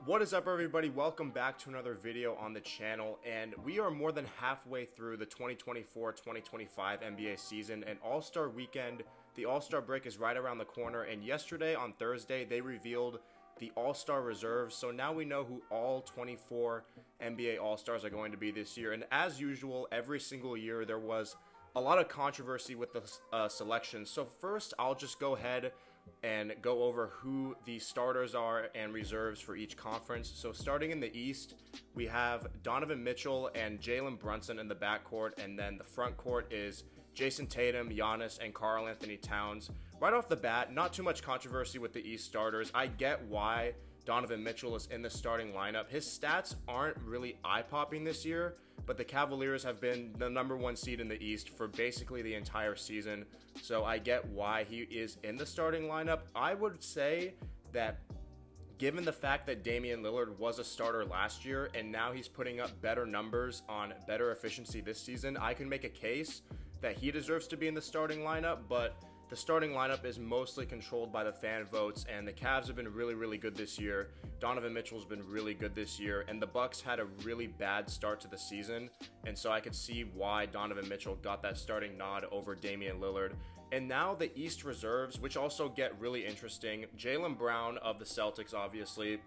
What is up, everybody? Welcome back to another video on the channel, and we are more than halfway through the 2024-2025 NBA season, and All-Star Weekend, the All-Star break is right around the corner, and yesterday on Thursday they revealed the All-Star reserves, so now we know who all 24 NBA All-Stars are going to be this year. And as usual, every single year there was a lot of controversy with the selections. So first, I'll just go ahead and go over who the starters are and reserves for each conference. So starting in the East, we have Donovan Mitchell and Jalen Brunson in the backcourt, and then the front court is Jason Tatum, Giannis, and Karl Anthony Towns. Right off the bat, not too much controversy with the East starters. I get why Donovan Mitchell is in the starting lineup. His stats aren't really eye-popping this year, but the Cavaliers have been the #1 seed in the East for basically the entire season, so I get why he is in the starting lineup. I would say that given the fact that Damian Lillard was a starter last year and now he's putting up better numbers on better efficiency this season, I can make a case that he deserves to be in the starting lineup, but the starting lineup is mostly controlled by the fan votes, and the Cavs have been really good this year. Donovan Mitchell's been really good this year, and the Bucks had a really bad start to the season, and so I could see why Donovan Mitchell got that starting nod over Damian Lillard. And now the East reserves, which also get really interesting. Jaylen Brown of the Celtics, obviously.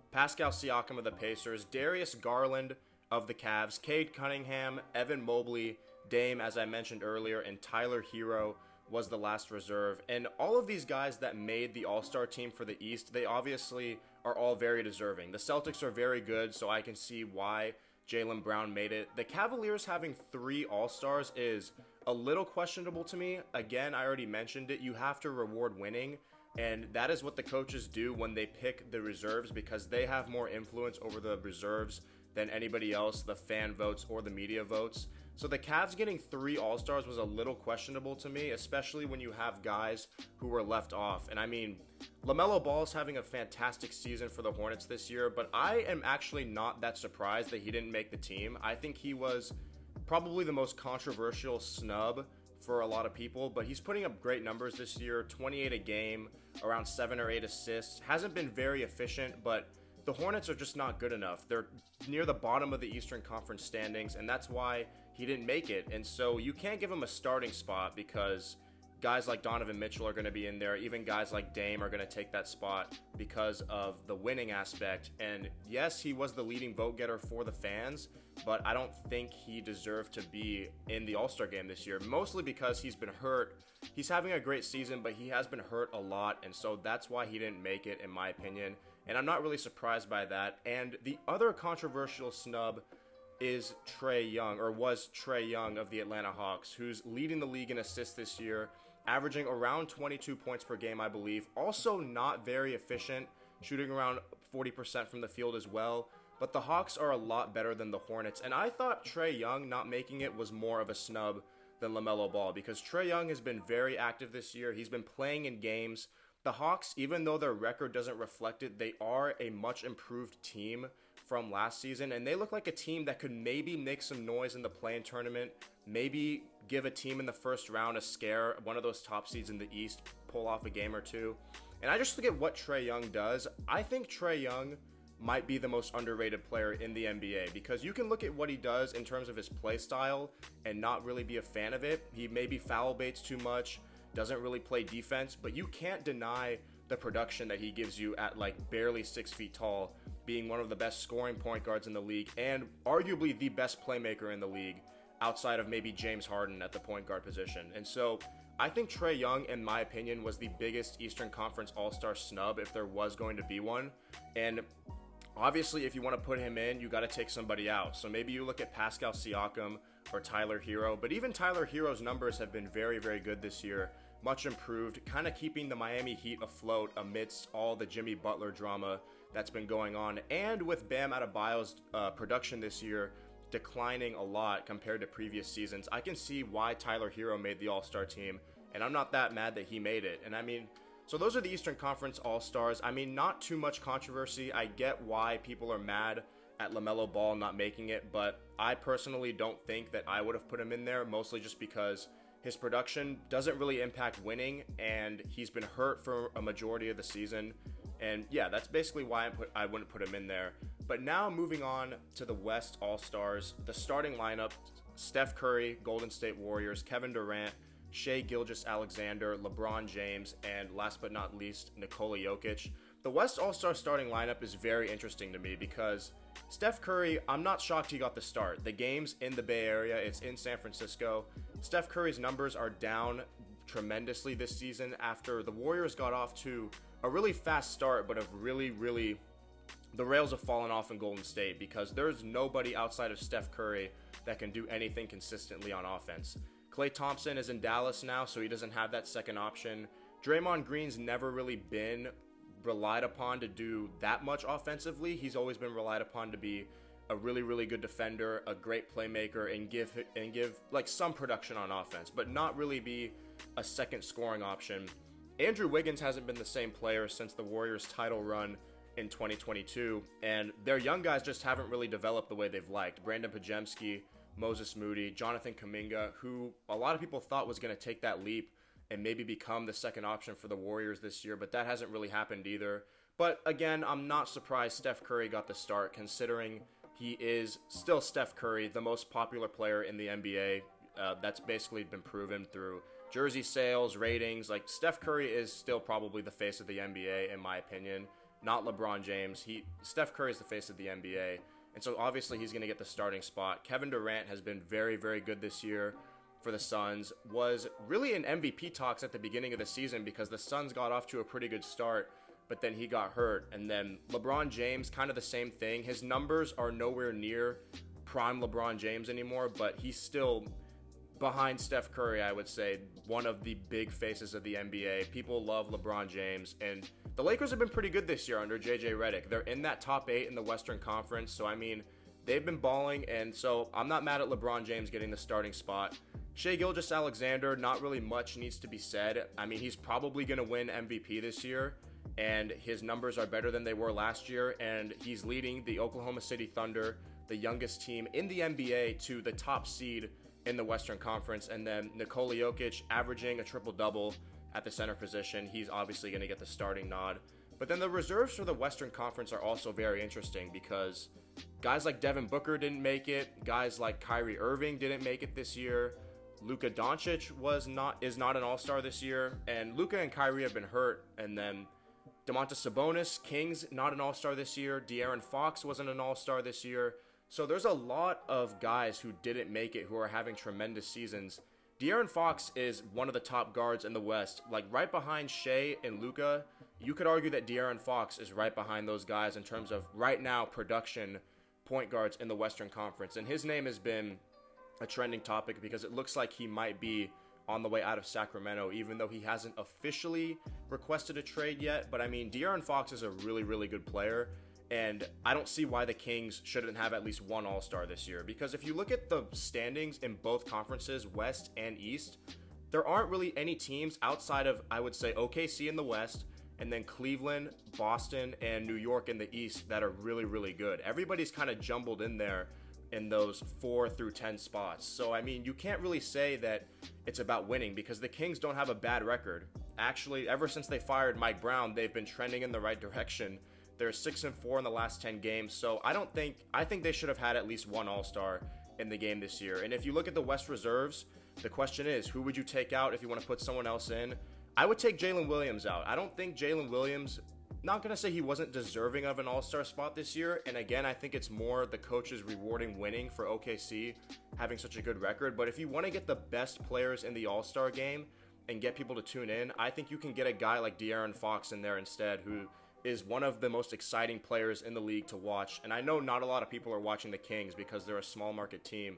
Pascal Siakam of the Pacers. Darius Garland of the Cavs. Cade Cunningham, Evan Mobley, Dame, as I mentioned earlier, and Tyler Hero was the last reserve. And all of these guys that made the All-Star team for the East, they obviously are all very deserving. The Celtics are very good, so I can see why Jaylen Brown made it. The Cavaliers having 3 All-Stars is a little questionable to me. Again, I already mentioned it. You have to reward winning, and that is what the coaches do when they pick the reserves, because they have more influence over the reserves than anybody else, the fan votes or the media votes. So the Cavs getting 3 All-Stars was a little questionable to me, especially when you have guys who were left off. And I mean, LaMelo Ball's having a fantastic season for the Hornets this year, but I am actually not that surprised that he didn't make the team. I think he was probably the most controversial snub for a lot of people, but he's putting up great numbers this year, 28 a game, around 7 or 8 assists. Hasn't been very efficient, but the Hornets are just not good enough. They're near the bottom of the Eastern Conference standings, and that's why he didn't make it. And so you can't give him a starting spot because guys like Donovan Mitchell are going to be in there. Even guys like Dame are going to take that spot because of the winning aspect. And yes, he was the leading vote getter for the fans, but I don't think he deserved to be in the All-Star game this year, mostly because he's been hurt. He's having a great season, but he has been hurt a lot, and so that's why he didn't make it, in my opinion. And I'm not really surprised by that. And the other controversial snub is Trae Young, or was Trae Young of the Atlanta Hawks, who's leading the league in assists this year, averaging around 22 points per game, I believe. Also not very efficient, shooting around 40% from the field as well. But the Hawks are a lot better than the Hornets, and I thought Trae Young not making it was more of a snub than LaMelo Ball, because Trae Young has been very active this year. He's been playing in games. The Hawks, even though their record doesn't reflect it, they are a much improved team from last season, and they look like a team that could maybe make some noise in the play-in tournament, maybe give a team in the first round a scare, one of those top seeds in the East, pull off a game or two. And I just look at what Trae Young does. I think Trae Young might be the most underrated player in the NBA, because you can look at what he does in terms of his play style and not really be a fan of it. He maybe foul baits too much, doesn't really play defense, but you can't deny the production that he gives you at like barely 6 feet tall, being one of the best scoring point guards in the league and arguably the best playmaker in the league outside of maybe James Harden at the point guard position. And so I think Trae Young, in my opinion, was the biggest Eastern Conference All-Star snub if there was going to be one. And obviously, if you want to put him in, you got to take somebody out. So maybe you look at Pascal Siakam or Tyler Hero. But even Tyler Hero's numbers have been very good this year. Much improved, kind of keeping the Miami Heat afloat amidst all the Jimmy Butler drama that's been going on. And with Bam Adebayo's production this year declining a lot compared to previous seasons, I can see why Tyler Hero made the All-Star team. And I'm not that mad that he made it. And I mean, so those are the Eastern Conference All-Stars. I mean, not too much controversy. I get why people are mad at LaMelo Ball not making it, but I personally don't think that I would have put him in there, mostly just because his production doesn't really impact winning, and he's been hurt for a majority of the season. And yeah, that's basically why I wouldn't put him in there. But now moving on to the West All-Stars, the starting lineup: Steph Curry, Golden State Warriors; Kevin Durant, Shai Gilgeous-Alexander, LeBron James, and last but not least, Nikola Jokic. The West All-Star starting lineup is very interesting to me because Steph Curry, I'm not shocked he got the start. The game's in the Bay Area, it's in San Francisco. Steph Curry's numbers are down tremendously this season after the Warriors got off to a really fast start, but the rails have fallen off in Golden State because there's nobody outside of Steph Curry that can do anything consistently on offense. Klay Thompson is in Dallas now, so he doesn't have that second option. Draymond Green's never really been relied upon to do that much offensively. He's always been relied upon to be a really good defender, a great playmaker, and give like some production on offense, but not really be a second scoring option. Andrew Wiggins hasn't been the same player since the Warriors title run in 2022, and their young guys just haven't really developed the way they've liked. Brandon Pajemski, Moses Moody, Jonathan Kuminga, who a lot of people thought was going to take that leap and maybe become the second option for the Warriors this year, but that hasn't really happened either. But again, I'm not surprised Steph Curry got the start, considering he is still Steph Curry, the most popular player in the NBA. That's basically been proven through jersey sales, ratings. Like, Steph Curry is still probably the face of the NBA, in my opinion, not LeBron James. Steph Curry is the face of the NBA, and so obviously he's going to get the starting spot. Kevin Durant has been very good this year for the Suns, was really in MVP talks at the beginning of the season because the Suns got off to a pretty good start, but then he got hurt. And then LeBron James, kind of the same thing. His numbers are nowhere near prime LeBron James anymore, but he's still behind Steph Curry, I would say, one of the big faces of the NBA. People love LeBron James, and the Lakers have been pretty good this year under JJ Redick. They're in that top 8 in the Western Conference, so I mean, they've been balling, and so I'm not mad at LeBron James getting the starting spot. Shai Gilgeous-Alexander, not really much needs to be said. I mean, he's probably going to win MVP this year, and his numbers are better than they were last year, and he's leading the Oklahoma City Thunder, the youngest team in the NBA, to the top seed in the Western Conference. And then Nikola Jokic, averaging a triple-double at the center position. He's obviously going to get the starting nod. But then the reserves for the Western Conference are also very interesting because guys like Devin Booker didn't make it. Guys like Kyrie Irving didn't make it this year. Luka Doncic is not an all-star this year, and Luka and Kyrie have been hurt. And then Domantas Sabonis, Kings, not an all-star this year. De'Aaron Fox wasn't an all-star this year. So there's a lot of guys who didn't make it who are having tremendous seasons. De'Aaron Fox is one of the top guards in the West, like right behind Shai and Luka. You could argue that De'Aaron Fox is right behind those guys in terms of right now production point guards in the Western Conference, and his name has been a trending topic because it looks like he might be on the way out of Sacramento, even though he hasn't officially requested a trade yet. But I mean, De'Aaron Fox is a really good player, and I don't see why the Kings shouldn't have at least one all-star this year, because if you look at the standings in both conferences, West and East, there aren't really any teams outside of, I would say, OKC in the West, and then Cleveland, Boston, and New York in the East that are really good. Everybody's kind of jumbled in there in those 4 through 10 spots. So, I mean, you can't really say that it's about winning because the Kings don't have a bad record. Actually, ever since they fired Mike Brown, they've been trending in the right direction. They're 6-4 in the last 10 games. So, I think they should have had at least one all-star in the game this year. And if you look at the West reserves, the question is, who would you take out if you want to put someone else in? I would take Jalen Williams out. I don't think Jalen Williams, not going to say he wasn't deserving of an all-star spot this year. And again, I think it's more the coaches rewarding winning for OKC having such a good record. But if you want to get the best players in the all-star game and get people to tune in, I think you can get a guy like De'Aaron Fox in there instead, who is one of the most exciting players in the league to watch. And I know not a lot of people are watching the Kings because they're a small market team,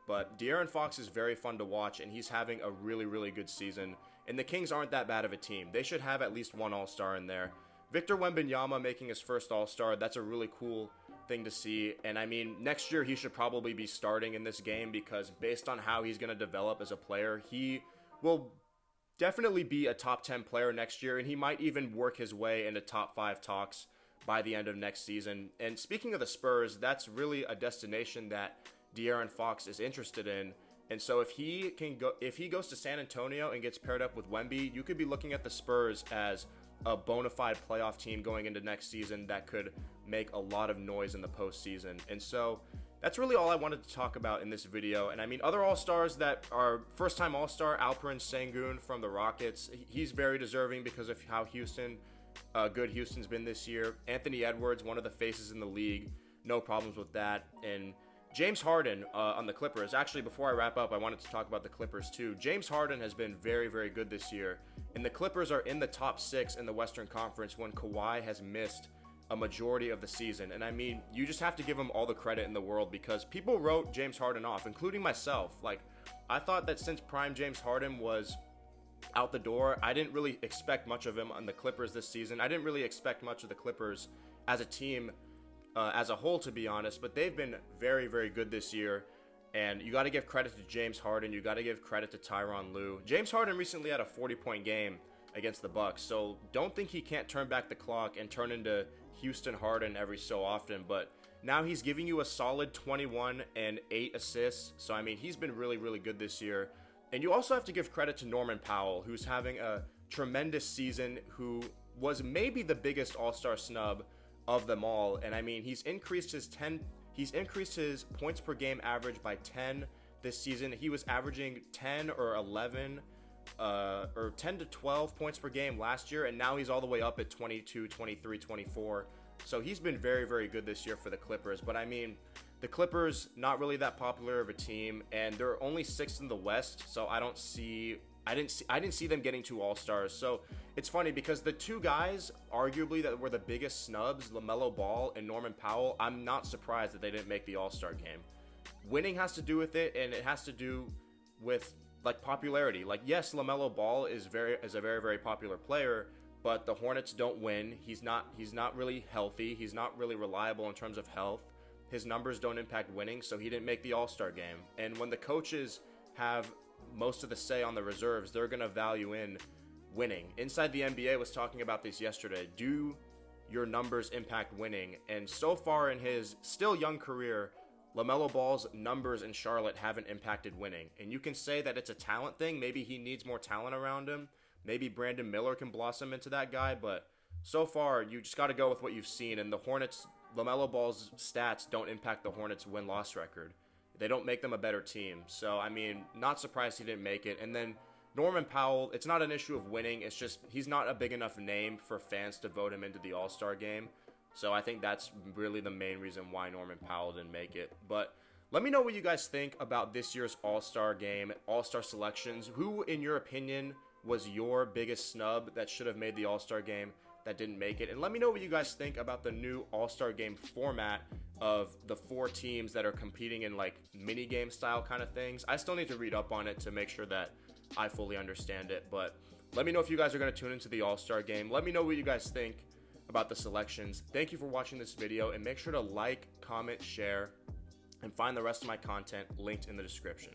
but De'Aaron Fox is very fun to watch, and he's having a really good season. And the Kings aren't that bad of a team. They should have at least one all-star in there. Victor Wembanyama making his first all-star, that's a really cool thing to see. And I mean, next year he should probably be starting in this game because based on how he's going to develop as a player, he will definitely be a top 10 player next year, and he might even work his way into top 5 talks by the end of next season. And speaking of the Spurs, that's really a destination that De'Aaron Fox is interested in. And so if he goes to San Antonio and gets paired up with Wemby, you could be looking at the Spurs as a bona fide playoff team going into next season that could make a lot of noise in the postseason. And so that's really all I wanted to talk about in this video. And I mean, other All-Stars that are first-time All-Star, Alperen Sengun from the Rockets. He's very deserving because of how good Houston's been this year. Anthony Edwards, one of the faces in the league. No problems with that. And James Harden on the Clippers. Actually, before I wrap up, I wanted to talk about the Clippers too. James Harden has been very, very good this year. And the Clippers are in the top 6 in the Western Conference when Kawhi has missed a majority of the season. And I mean, you just have to give him all the credit in the world because people wrote James Harden off, including myself. Like, I thought that since prime James Harden was out the door, I didn't really expect much of him on the Clippers this season. I didn't really expect much of the Clippers as a team as a whole, to be honest, but they've been very, very good this year. And you got to give credit to James Harden. You got to give credit to Tyronn Lue. James Harden recently had a 40-point game against the Bucks, so don't think he can't turn back the clock and turn into Houston Harden every so often. But now he's giving you a solid 21 and 8 assists. So I mean, he's been really, really good this year. And you also have to give credit to Norman Powell, who's having a tremendous season, who was maybe the biggest All-Star snub of them all. And I mean, he's increased his points per game average by 10 this season. He was averaging 10 or 11 or 10 to 12 points per game last year, and now he's all the way up at 22, 23, 24. So he's been very, very good this year for the Clippers. But I mean, the Clippers, not really that popular of a team, and they're only 6th in the West, so I didn't see them getting 2 All-Stars. So it's funny because the two guys arguably that were the biggest snubs, LaMelo Ball and Norman Powell, I'm not surprised that they didn't make the All-Star game. Winning has to do with it, and it has to do with like popularity. Like, yes, LaMelo Ball is a very, very popular player, but the Hornets don't win. He's not really healthy. He's not really reliable in terms of health. His numbers don't impact winning, so he didn't make the All-Star game. And when the coaches have most of the say on the reserves, they're going to value in winning. Inside the NBA was talking about this yesterday. Do your numbers impact winning? And so far in his still young career, LaMelo Ball's numbers in Charlotte haven't impacted winning. And you can say that it's a talent thing. Maybe he needs more talent around him. Maybe Brandon Miller can blossom into that guy. But so far, you just got to go with what you've seen. And the Hornets, LaMelo Ball's stats don't impact the Hornets' win-loss record. They don't make them a better team. So, I mean, not surprised he didn't make it. And then Norman Powell, it's not an issue of winning. It's just he's not a big enough name for fans to vote him into the All-Star game. So I think that's really the main reason why Norman Powell didn't make it. But let me know what you guys think about this year's All-Star game, All-Star selections. Who, in your opinion, was your biggest snub that should have made the All-Star game that didn't make it? And let me know what you guys think about the new All-Star game format of the 4 teams that are competing in like mini game style kind of things. I still need to read up on it to make sure that I fully understand it. But let me know if you guys are going to tune into the All-Star game. Let me know what you guys think about the selections. Thank you for watching this video, and make sure to like, comment, share, and find the rest of my content linked in the description.